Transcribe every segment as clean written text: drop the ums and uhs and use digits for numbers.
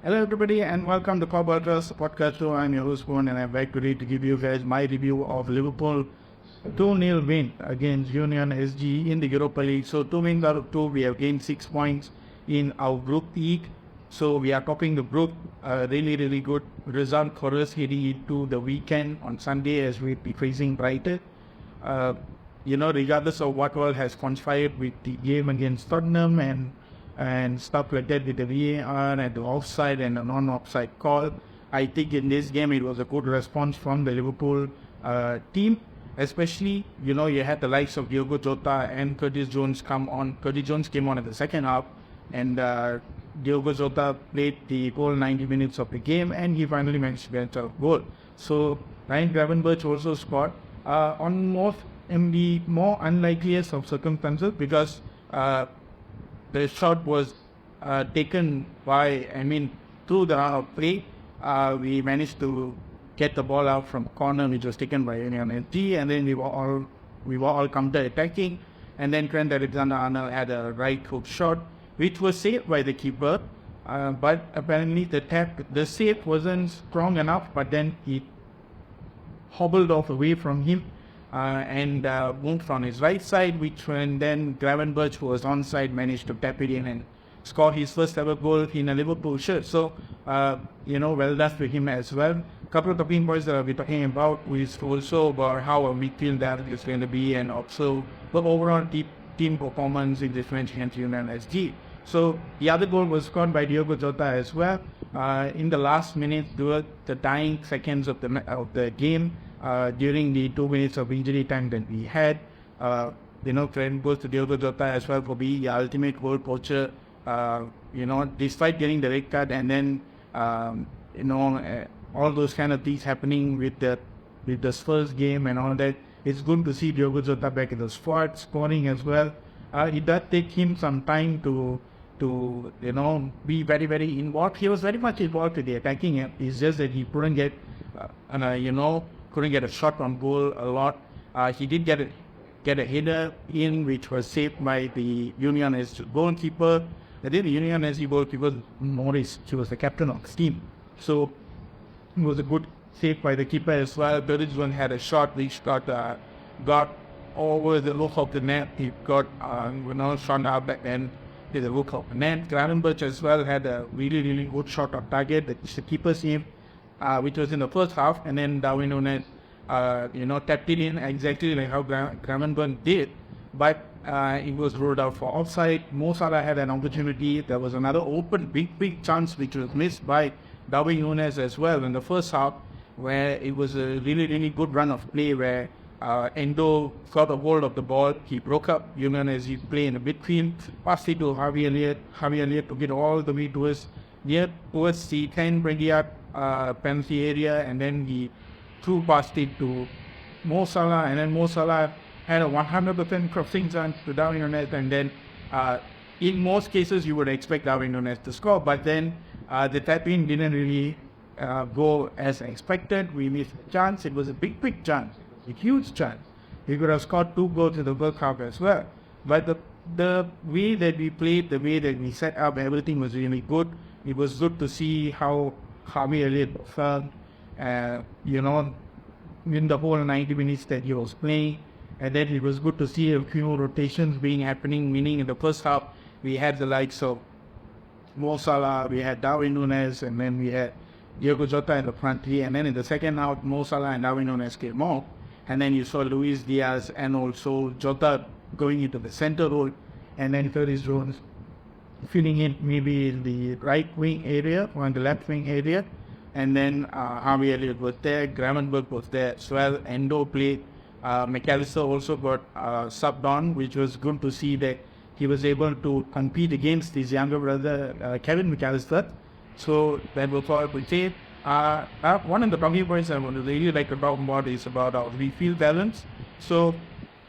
Hello, everybody, and welcome to Club Ultras podcast show. I'm your host, Mohan, and I'm back today to give you guys my review of Liverpool 2-0 win against Union SG in the Europa League. So, 2 wins out of 2, we have gained 6 points in our group league. So, we are topping the group. Really good result for us heading into the weekend on Sunday as we'll be facing Brighton. Regardless of what all has conspired with the game against Tottenham and stuff like that with the VAR and the offside and the non-offside call, I think in this game it was a good response from the Liverpool team. Especially, you had the likes of Diogo Jota and Curtis Jones come on. Curtis Jones came on in the second half, and Diogo Jota played the whole 90 minutes of the game, and he finally managed to get a goal. So Ryan Gravenberch also scored in the more unlikeliest of circumstances, because the shot was taken through the play. We managed to get the ball out from corner, which was taken by Union SG, and then we were all counter-attacking. And then Trent Alexander-Arnold had a right hook shot, which was saved by the keeper. But apparently the save wasn't strong enough, but then he hobbled off away from him and moved on his right side, and then Gravenberch, who was onside, managed to tap it in and score his first ever goal in a Liverpool shirt. So, well done to him as well. A couple of talking points that I'll be talking about is also about how a midfield depth is going to be, and also the overall team performance in this match against Union SG. So, the other goal was scored by Diogo Jota as well. In the last minute, the dying seconds of the game, during the 2 minutes of injury time that we had, credit goes to Diogo Jota as well for being the ultimate goal poacher. Despite getting the red card, and then all those kind of things happening with the Spurs game and all that, it's good to see Diogo Jota back in the squad, scoring as well. It does take him some time to be very, very involved. He was very much involved with the attacking. It's just that he couldn't get a shot on goal a lot. He did get a header in, which was saved by the Union SG goalkeeper. The Union SG goalkeeper, Morris, she was the captain of the team. So it was a good save by the keeper as well. Curtis Jones had a shot which got over the look of the net. He got shot out back then to the look of the net. Gravenberch as well had a really good shot on target that the keeper saved, which was in the first half, and then Darwin Núñez tapped it in exactly like how Gravenberch did, but it was ruled out for offside. Mo Salah had an opportunity. There was another open big chance which was missed by Darwin Núñez as well in the first half, where it was a really good run of play where Endo got a hold of the ball. He broke up Union as he played in the midfield, passed it to Harvey Elliott. Harvey Elliott took it all the way towards the 10-20-yard penalty area, and then he threw past it to Mo Salah, and then Mo Salah had a 100% crossing chance to Darwin Núñez, and then in most cases you would expect Darwin Núñez to score, but then the tap-in didn't really go as expected. We missed a chance. It was a big chance, a huge chance. He could have scored 2 goals in the first half as well. But the way that we played, the way that we set up, everything was really good. It was good to see how Harvey Elliott felt, in the whole 90 minutes that he was playing. And then it was good to see a few rotations happening, meaning in the first half we had the likes of Mo Salah, we had Darwin Núñez, and then we had Diogo Jota in the front three. And then in the second half, Mo Salah and Darwin Núñez came off, and then you saw Luis Diaz and also Jota going into the center role, and then Curtis Jones filling in maybe in the right wing area or in the left wing area. And then Harvey Elliott was there, Gravenberch was there as well, Endo played, McAllister also got subbed on, which was good to see that he was able to compete against his younger brother, Kevin McAllister. So that was all I would say. One of the talking points I would really like to talk about is about our midfield balance. So,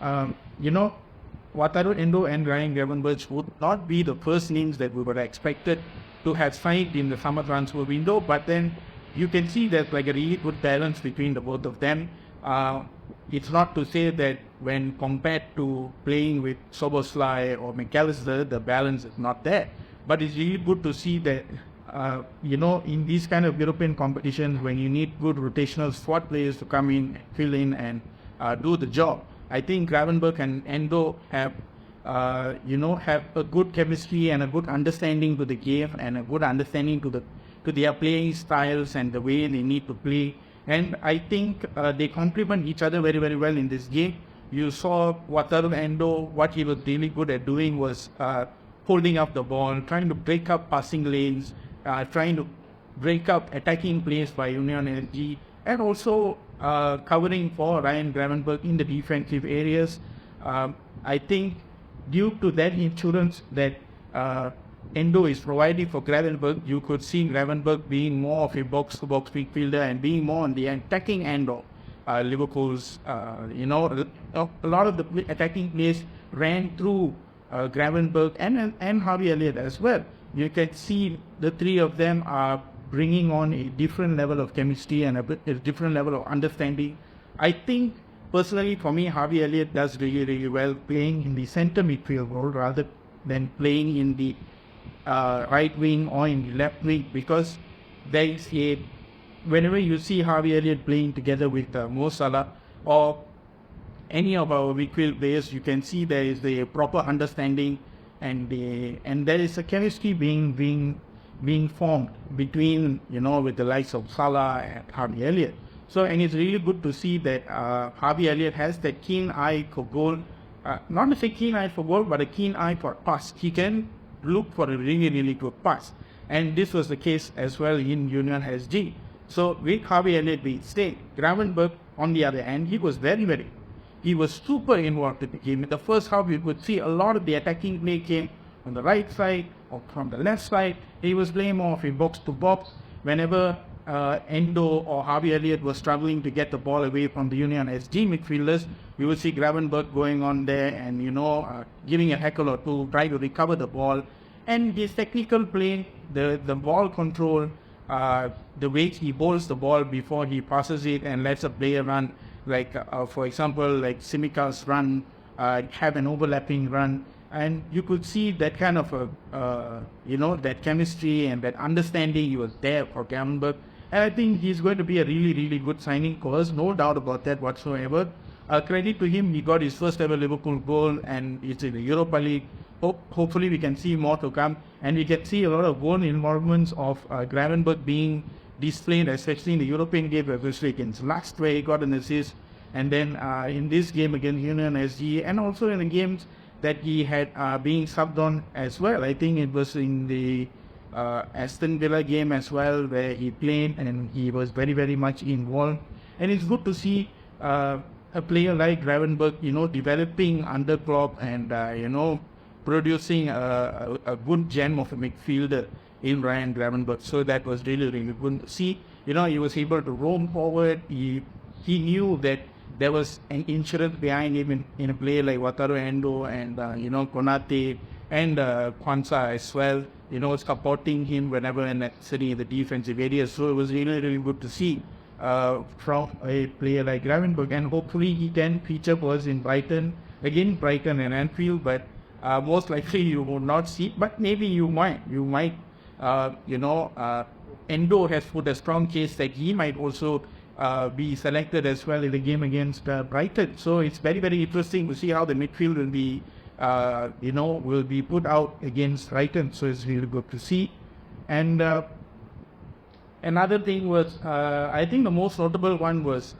Wataru Endo and Ryan Gravenberch would not be the first names that we were expected to have signed in the summer transfer window, but then you can see there's like a really good balance between the both of them. It's not to say that when compared to playing with Szoboszlai or McAllister, the balance is not there. But it's really good to see that in these kind of European competitions, when you need good rotational squad players to come in, fill in, and do the job, I think Gravenberch and Endo have a good chemistry and a good understanding to the game and a good understanding to their playing styles and the way they need to play. And I think they complement each other very, very well in this game. You saw Wataru Endo, what he was really good at doing was holding up the ball, trying to break up passing lanes, trying to break up attacking plays by Union SG, and also covering for Ryan Gravenberch in the defensive areas. I think due to that insurance that Endo is providing for Gravenberch, you could see Gravenberch being more of a box-to-box midfielder and being more on the attacking end of Liverpool's. A lot of the attacking plays ran through Gravenberch and Harvey Elliott as well. You can see the three of them are bringing on a different level of chemistry and a different level of understanding. I think, personally, for me, Harvey Elliott does really, really well playing in the centre midfield role rather than playing in the right wing or in the left wing, because there is whenever you see Harvey Elliott playing together with Mo Salah or any of our midfield players, you can see there is a proper understanding and there is a chemistry being formed between, with the likes of Salah and Harvey Elliott. So, and it's really good to see that Harvey Elliott has that keen eye for goal, not a keen eye for goal, but a keen eye for pass. He can look for a really, really good pass. And this was the case as well in Union SG. So, with Harvey Elliott being stayed, Gravenberch, on the other hand, he was super involved in the game. In the first half, you could see a lot of the attacking play came on the right side or from the left side. He was playing more of a box-to-box. Whenever Endo or Harvey Elliott was struggling to get the ball away from the Union SG midfielders, we would see Gravenberch going on there and, giving a heckle or two, try to recover the ball. And his technical play, the ball control, the way he bowls the ball before he passes it and lets a player run, like for example, like Simika's run, have an overlapping run, and you could see that kind of that chemistry and that understanding was there for Gravenberch. And I think he's going to be a really, really good signing for us, no doubt about that whatsoever. Credit to him, he got his first ever Liverpool goal and it's in the Europa League. Hopefully we can see more to come, and we can see a lot of goal involvements of Gravenberch being displayed, especially in the European game, especially against last, where he got an assist, and then in this game against Union SG, and also in the games that he had being subbed on as well. I think it was in the Aston Villa game as well, where he played and he was very, very much involved. And it's good to see a player like Gravenberch, developing under Klopp and, producing a good gem of a midfielder in Ryan Gravenberch. So that was really, really good to see. He was able to roam forward. He knew that there was an insurance behind him in a player like Wataru Endo and, Konate and Kwanzaa as well, supporting him whenever necessary in the defensive areas. So it was really, really good to see from a player like Gravenberch, and hopefully he can feature for us in Brighton and Anfield, but most likely you will not see, but maybe you might. Endo has put a strong case that he might also be selected as well in the game against Brighton. So it's very, very interesting to see how the midfield will be put out against Brighton. So it's really good to see. And another thing was, I think the most notable one was,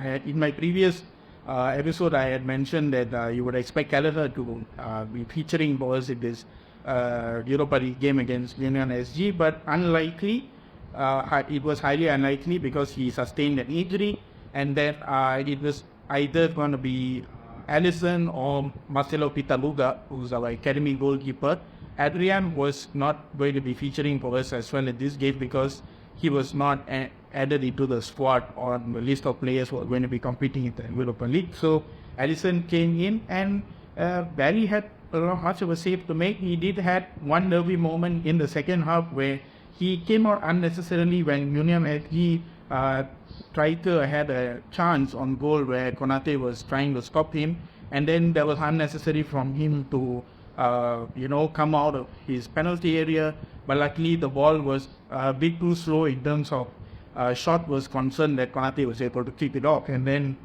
in my previous episode, I had mentioned that you would expect Gallagher to be featuring for us in this Europa League game against Union SG, but unlikely. It was highly unlikely because he sustained an injury, and then it was either going to be Alisson or Marcelo Pitaluga, who's our academy goalkeeper. Adrian was not going to be featuring for us as well in this game because he was not added into the squad on the list of players who are going to be competing in the Europa League. So Alisson came in, and Barry had not much of a save to make. He did had one nervy moment in the second half where he came out unnecessarily when Union SG had a chance on goal where Konate was trying to stop him, and then there was unnecessary from him to come out of his penalty area. But luckily the ball was a bit too slow in terms of shot was concerned that Konate was able to keep it off. And then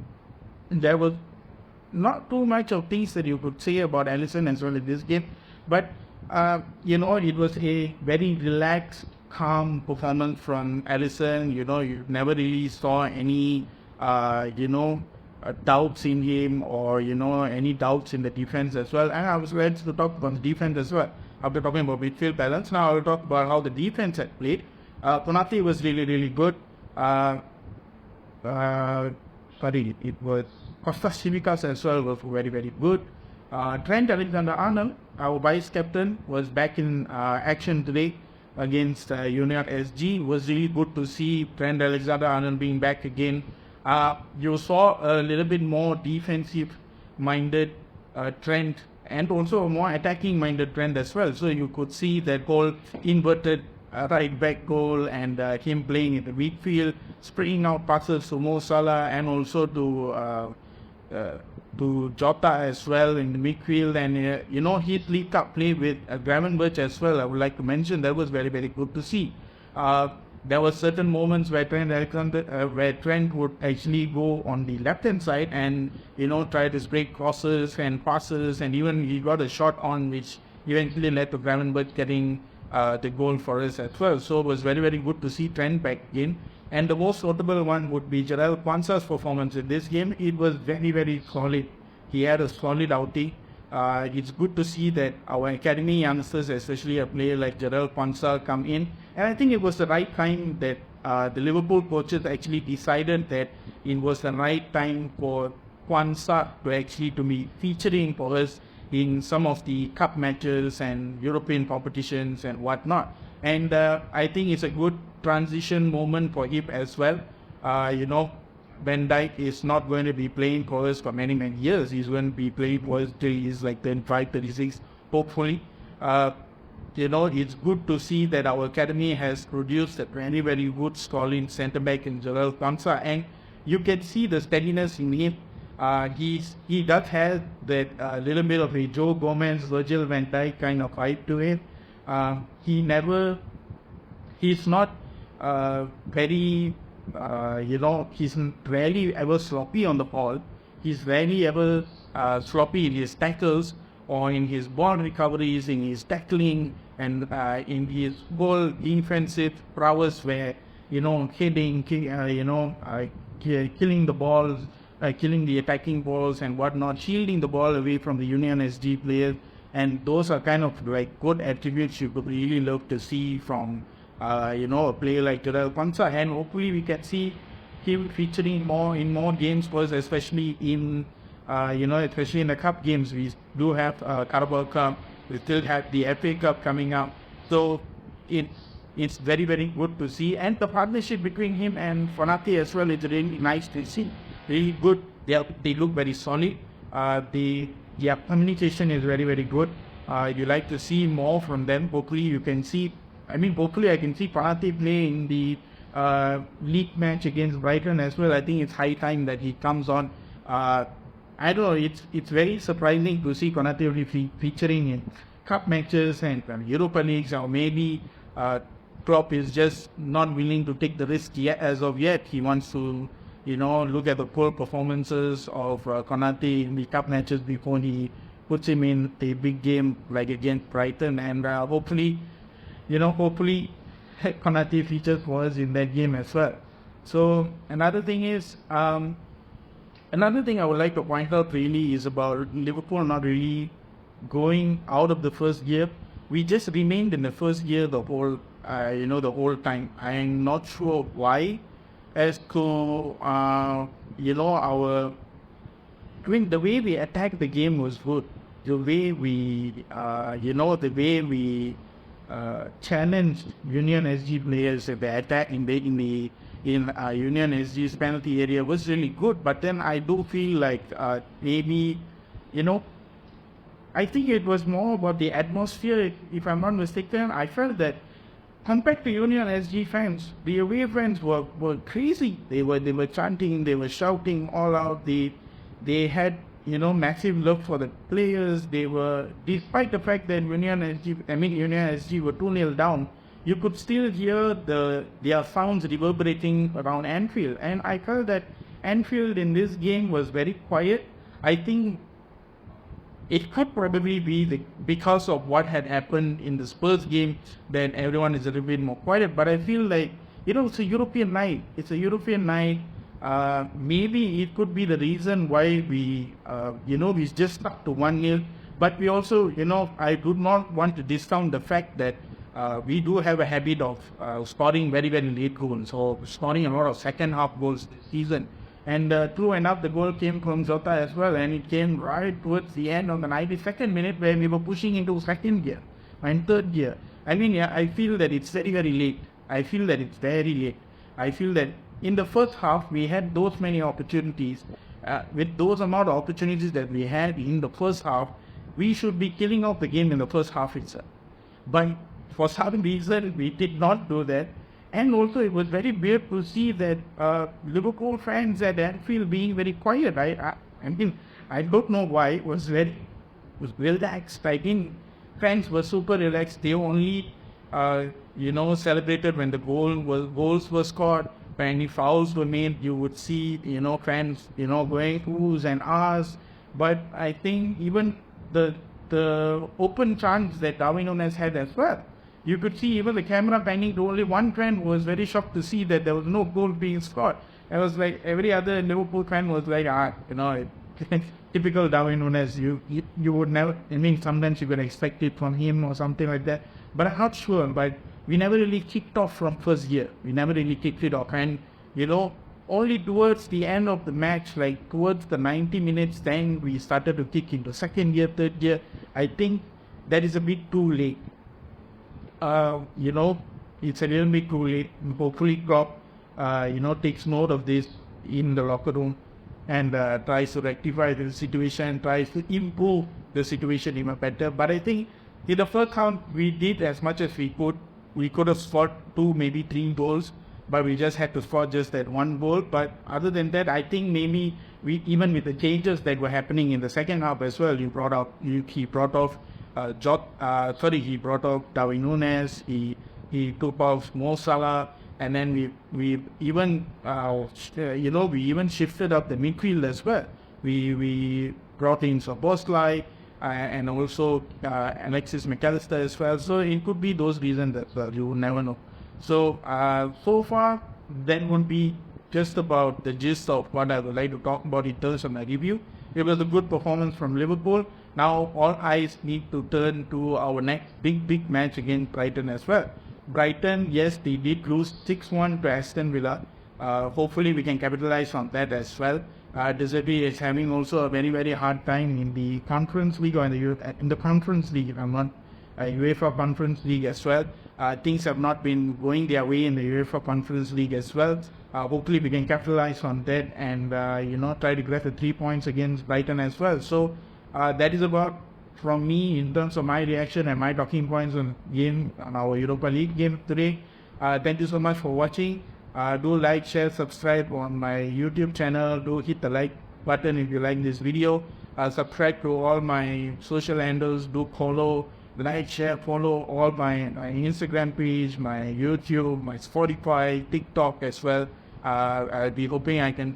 there was not too much of things that you could say about Alisson as well in this game. But, it was a very relaxed, calm performance from Alisson. You never really saw any, doubts in him or, any doubts in the defense as well. And I was ready to talk about the defense as well. After talking about midfield balance, now I'll talk about how the defense had played. Konate was really, really good. It was Kostas Tsimikas as well was very, very good. Trent Alexander-Arnold, our vice captain, was back in action today against Union SG. Was really good to see Trent Alexander-Arnold being back again. You saw a little bit more defensive-minded Trent and also a more attacking-minded Trent as well. So you could see that whole inverted right back goal and him playing in the midfield, spraying out passes to Mo Salah and also to Jota as well in the midfield. And his League Cup play with Gravenberch as well. I would like to mention that was very, very good to see. There were certain moments where Trent would actually go on the left hand side and try to break crosses and passes, and even he got a shot on which eventually led to Gravenberch getting the goal for us as well. So it was very, very good to see Trent back again. And the most notable one would be Jarell Quansah's performance in this game. It was very, very solid. He had a solid outing. It's good to see that our academy youngsters, especially a player like Jarell Quansah, come in. And I think it was the right time that the Liverpool coaches actually decided that it was the right time for Quansah to be featuring for us in some of the cup matches and European competitions and whatnot. And I think it's a good transition moment for him as well. Van Dijk is not going to be playing for us for many, many years. He's going to be playing for us till he's like 35, 36, hopefully. It's good to see that our academy has produced a very, very good scoring centre-back in Jarell Quansah. And you can see the steadiness in him. He does have that little bit of a Joe Gomez, Virgil van Dijk kind of vibe to him. He's not very, he's rarely ever sloppy on the ball. He's rarely ever sloppy in his tackles or in his ball recoveries, in his tackling, and in his whole defensive prowess where, heading, killing the balls, killing the attacking balls and whatnot, shielding the ball away from the Union SG players. And those are kind of like good attributes you could really love to see from a player like Jarell Quansah. And hopefully we can see him featuring in more games for us, especially in especially in the cup games. We do have Carabao Cup, we still have the FA Cup coming up. So it's very, very good to see. And the partnership between him and Konate as well is really nice to see. Really good. They look very solid. Their communication is very, very good. You like to see more from them. Hopefully I can see Konate play in the league match against Brighton as well. I think it's high time that he comes on. I don't know, it's very surprising to see Konate featuring in cup matches and Europa Leagues, or maybe Klopp is just not willing to take the risk yet. As of yet, he wants to look at the poor performances of Konate in the cup matches before he puts him in a big game like against Brighton. And hopefully Konate features for us in that game as well. So another thing I would like to point out really is about Liverpool not really going out of the first gear. We just remained in the first gear the whole time. I'm not sure why. As to the way we attacked the game was good. The way we challenged Union SG players at the attack in Union SG's penalty area was really good. But then I do feel like maybe I think it was more about the atmosphere. If I'm not mistaken, I felt that compared to Union SG fans, the away fans were crazy. They were chanting, they were shouting all out. They had massive love for the players. They were, despite the fact that Union SG were 2-0 down, you could still hear their sounds reverberating around Anfield. And I felt that Anfield in this game was very quiet. I think it could probably be because of what had happened in the Spurs game that everyone is a little bit more quiet. But I feel like, it's a European night. Maybe it could be the reason why we just stuck to 1-0. But we also, I do not want to discount the fact that we do have a habit of scoring very, very late goals, or scoring a lot of second half goals this season. And true enough, the goal came from Jota as well, and it came right towards the end of the 92nd minute where we were pushing into second gear and third gear. I feel that it's very, very late. I feel that in the first half, we had those many opportunities. With those amount of opportunities that we had in the first half, we should be killing off the game in the first half itself. But for some reason, we did not do that. And also, it was very weird to see that Liverpool fans at Anfield being very quiet. I don't know why. It was relaxed. I think fans were super relaxed. They only, celebrated when the goals were scored. When any fouls were made, you would see, fans, going oohs and ahs. But I think even the open chance that Darwin Núñez had as well, you could see even the camera panning to only one fan was very shocked to see that there was no goal being scored. It was like every other Liverpool fan was like, typical Darwin Núñez. You would never, sometimes you could expect it from him or something like that. But I'm not sure. But we never really kicked off from first gear. We never really kicked it off. And, only towards the end of the match, like towards the 90 minutes, then we started to kick into second gear, third gear. I think that is a bit too late. It's a little bit too late. Hopefully Klopp, takes note of this in the locker room and tries to rectify the situation, tries to improve the situation even better. But I think in the first half, we did as much as we could. We could have scored 2, maybe 3 goals, but we just had to score just that one goal. But other than that, I think maybe even with the changes that were happening in the second half as well, he brought off Darwin Núñez, he took off Mo Salah, and then we even shifted up the midfield as well. We brought in Szoboszlai and also Alexis McAllister as well. So it could be those reasons as well. You would never know. So far that would be just about the gist of what I would like to talk about in terms of my review. It was a good performance from Liverpool. Now all eyes need to turn to our next big match against Brighton as well. Brighton, yes, they did lose 6-1 to Aston Villa. Hopefully we can capitalize on that as well. De Zerbi is having also a very, very hard time in the Conference League, or in the Conference League, if I'm not, UEFA Conference League as well. Things have not been going their way in the UEFA Conference League as well. Hopefully we can capitalize on that and try to grab the 3 points against Brighton as well. So that is about from me in terms of my reaction and my talking points on our Europa League game today. Thank you so much for watching. Do like, share, subscribe on my YouTube channel. Do hit the like button if you like this video. Subscribe to all my social handles. Do follow, like, share, follow all my Instagram page, my YouTube, my Spotify, TikTok as well. I'll be hoping I can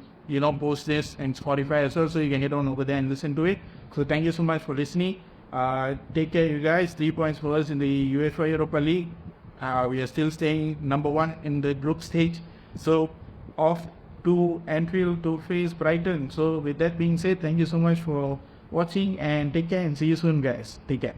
post this in Spotify as well, so you can head on over there and listen to it. So thank you so much for listening. Take care, you guys. 3 points for us in the UEFA Europa League. We are still staying number 1 in the group stage. So off to Anfield to face Brighton. So with that being said, thank you so much for watching and take care and see you soon, guys. Take care.